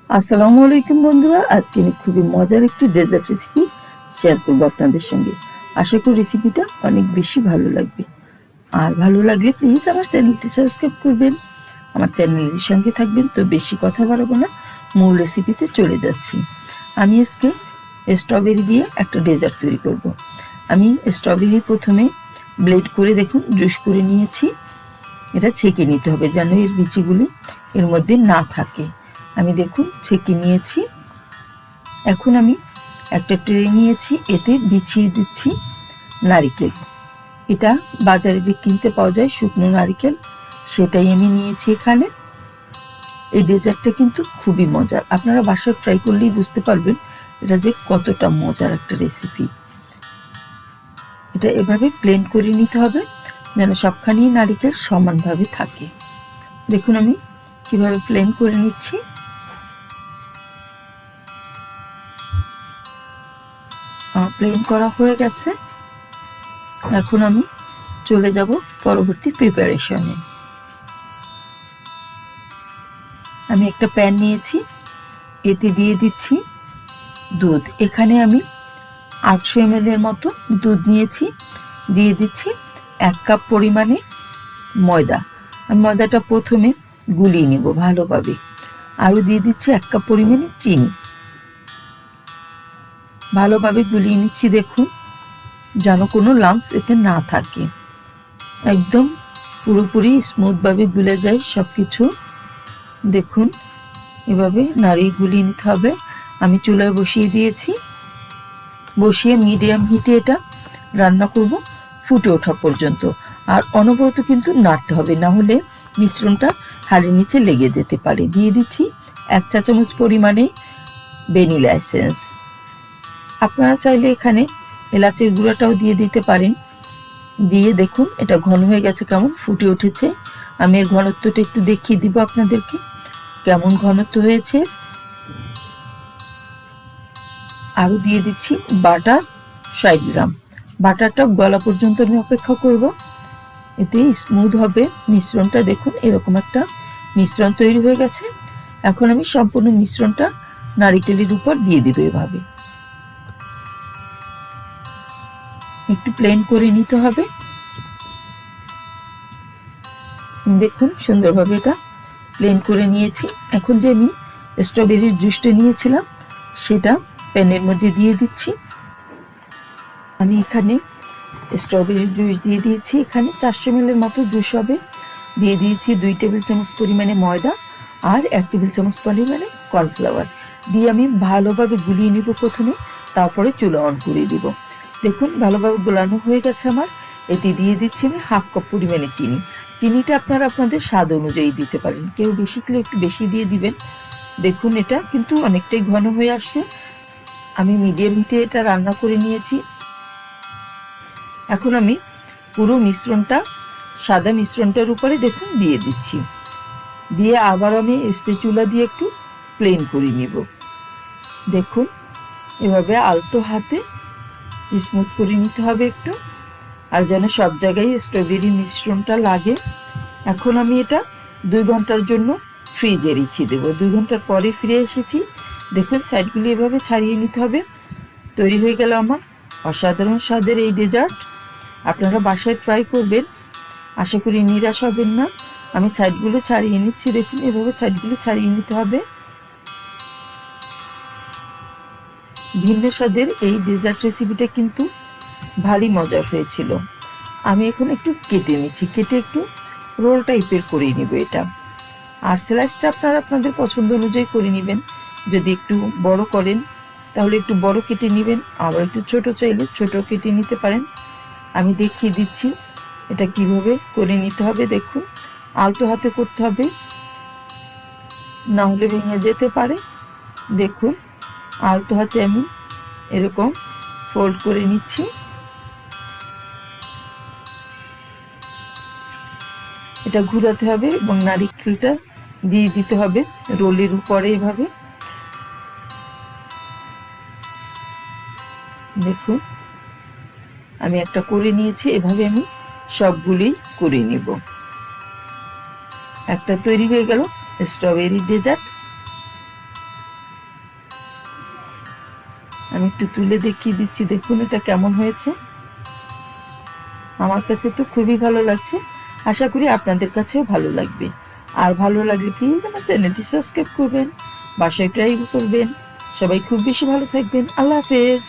আসসালামু আলাইকুম বন্ধুরা, আজকে আমি খুবই মজার একটি ডেজার্ট রেসিপি শেয়ার করবো আপনাদের সঙ্গে। আশা করি রেসিপিটা অনেক বেশি ভালো লাগবে। আর ভালো লাগলে প্লিজ আমার চ্যানেলটি সাবস্ক্রাইব করবেন, আমার চ্যানেলের সঙ্গে থাকবেন। তো বেশি কথা বাড়াবো না, মূল রেসিপিতে চলে যাচ্ছি। আমি আজকে স্ট্রবেরি দিয়ে একটা ডেজার্ট তৈরি করব। আমি স্ট্রবেরি প্রথমে ব্লেড করে দেখুন জুস করে নিয়েছি। এটা ছেঁকে নিতে হবে যেন এর বিচিগুলি এর মধ্যে না থাকে। আমি দেখুন ছেঁকে নিয়েছি। এখন আমি একটা ট্রে নিয়েছি, এতে বিছিয়ে দিচ্ছি নারিকেল। এটা বাজারে যে কিনতে পাওয়া যায় শুকনো নারিকেল, সেটাই আমি নিয়েছি এখানে। এই ডেজার্টটা কিন্তু খুবই মজার, আপনারা বাসায় ট্রাই করলেই বুঝতে পারবেন এটা যে কতটা মজার একটা রেসিপি। এটা এভাবে প্লেন করে নিতে হবে যেন সবখানি নারিকেল সমানভাবে থাকে। দেখুন আমি কিভাবে প্লেন করে নিচ্ছি। প্লেন করা হয়ে গেছে। এখন আমি চলে যাব পরবর্তী প্রিপারেশনে। আমি একটা প্যান নিয়েছি, এতে দিয়ে দিচ্ছি দুধ। এখানে আমি 800 ml এর মতো দুধ নিয়েছি। দিয়ে দিচ্ছি 1 কাপ পরিমাণে ময়দা। আমি ময়দাটা প্রথমে গুলিয়ে নেব ভালোভাবে। আরও দিয়ে দিচ্ছি 1 কাপ পরিমাণে চিনি। ভালোভাবে গুলিয়ে নিচ্ছি, দেখুন যেন কোনো লাম্পস এতে না থাকে। একদম পুরোপুরি স্মুথভাবে গুলে যায় সব কিছু। দেখুন এভাবে নাড়িয়ে গুলিয়ে নিতে হবে। আমি চুলায় বসিয়ে দিয়েছি, বসিয়ে মিডিয়াম হিটে এটা রান্না করব ফুটে ওঠা পর্যন্ত। আর অনবরত কিন্তু নাড়তে হবে, না হলে মিশ্রণটা হাড়ির নিচে লেগে যেতে পারে। দিয়ে দিচ্ছি 1 চা চামচ পরিমাণে ভ্যানিলা এসেন্স। আপনারা চাইলে এখানে এলাচের গুঁড়াটাও দিয়ে দিতে পারেন। দিয়ে দেখুন এটা ঘন হয়ে গেছে, কেমন ফুটে উঠেছে। আমি এর ঘনত্বটা একটু দেখিয়ে দিব আপনাদেরকে কেমন ঘনত্ব হয়েছে। আরও দিয়ে দিচ্ছি বাটার 60 গ্রাম। বাটারটা গলা পর্যন্ত আমি অপেক্ষা করব, এতে স্মুথ হবে মিশ্রণটা। দেখুন এরকম একটা মিশ্রণ তৈরি হয়ে গেছে। এখন আমি সম্পূর্ণ মিশ্রণটা নারিকেলের উপর দিয়ে দেব। এভাবে একটু প্লেন করে নিতে হবে। দেখুন সুন্দরভাবে এটা প্লেন করে নিয়েছি। এখন যে আমি স্ট্রবেরির জুসটা নিয়েছিলাম সেটা প্যানের মধ্যে দিয়ে দিচ্ছি। আমি এখানে স্ট্রবেরির জুস দিয়ে দিয়েছি। এখানে 400 ml এর মতো জুস হবে। দিয়ে দিয়েছি 2 টেবিল চামচ পরিমাণে ময়দা আর 1 টেবিল চামচ পরিমাণে কর্নফ্লাওয়ার। দিয়ে আমি ভালোভাবে গুলিয়ে নিব প্রথমে, তারপরে চুলা অন করে দিব। দেখুন ভালোভাবে গোলানো হয়ে গেছে আমার। এতে দিয়ে দিচ্ছি আমি 1/2 কাপ পরিমাণে চিনি। চিনিটা আপনারা আপনাদের স্বাদ অনুযায়ী দিতে পারেন, কেউ বেশি খেলে একটু বেশি দিয়ে দিবেন। দেখুন এটা কিন্তু অনেকটাই ঘন হয়ে আসছে। আমি মিডিয়াম হিটে এটা রান্না করে নিয়েছি। এখন আমি পুরো মিশ্রণটা সাদা মিশ্রণটার উপরে দেখুন দিয়ে দিচ্ছি। দিয়ে আবার আমি স্প্যাচুলা দিয়ে একটু প্লেন করে নিব। দেখুন এভাবে আলতো হাতে স্মুথ করে নিতে হবে একটু, আর যেন সব জায়গায় স্ট্রবেরি মিশ্রণটা লাগে। এখন আমি এটা 2 ঘন্টার জন্য ফ্রিজে রেখে দেবো। 2 ঘন্টার পরে ফিরে এসেছি। দেখুন সাইডগুলি এভাবে ছাড়িয়ে নিতে হবে। তৈরি হয়ে গেল আমার অসাধারণ স্বাদের এই ডেজার্ট। আপনারা বাসায় ট্রাই করবেন, আশা করি নিরাশ হবেন না। আমি সাইডগুলো ছাড়িয়ে নিচ্ছি। দেখুন এভাবে সাইডগুলো ছাড়িয়ে নিতে হবে। ভিন্ন স্বাদের এই ডেজার্ট রেসিপিটা কিন্তু ভারী মজার হয়েছিল। আমি এখন একটু কেটে নিচ্ছি, কেটে একটু রোল টাইপের করে নেব এটা। আর স্লাইসটা আপনারা আপনাদের পছন্দ অনুযায়ী করে নেবেন। যদি একটু বড় করেন তাহলে একটু বড় কেটে নেবেন, আবার একটু ছোট চাইলে ছোট কেটে নিতে পারেন। আমি দেখিয়ে দিচ্ছি এটা কিভাবে করে নিতে হবে। দেখুন আলতো হাতে করতে হবে, না হলে ভেঙে যেতে পারে। দেখুন আলতো হাতে আমি এরকম ফোল্ড করে নিচ্ছি। এটা ঘুরাতে হবে এবং নারিকেলটা দিয়ে দিতে হবে রোলের উপরে এভাবে। দেখুন আমি একটা করে নিয়েছি, এভাবে আমি সবগুলোই করে নিব। একটা তৈরি হয়ে গেল স্ট্রবেরি ডেজার্ট। আমি একটু তুলে দেখিয়ে দিচ্ছি, দেখুন এটা কেমন হয়েছে। আমার কাছে তো খুবই ভালো লাগছে, আশা করি আপনাদের কাছেও ভালো লাগবে। আর ভালো লাগলে প্লিজ আমার চ্যানেলটি সাবস্ক্রাইব করবেন, বাসায় ট্রাই করবেন। সবাই খুব বেশি ভালো থাকবেন। আল্লাহ হাফেজ।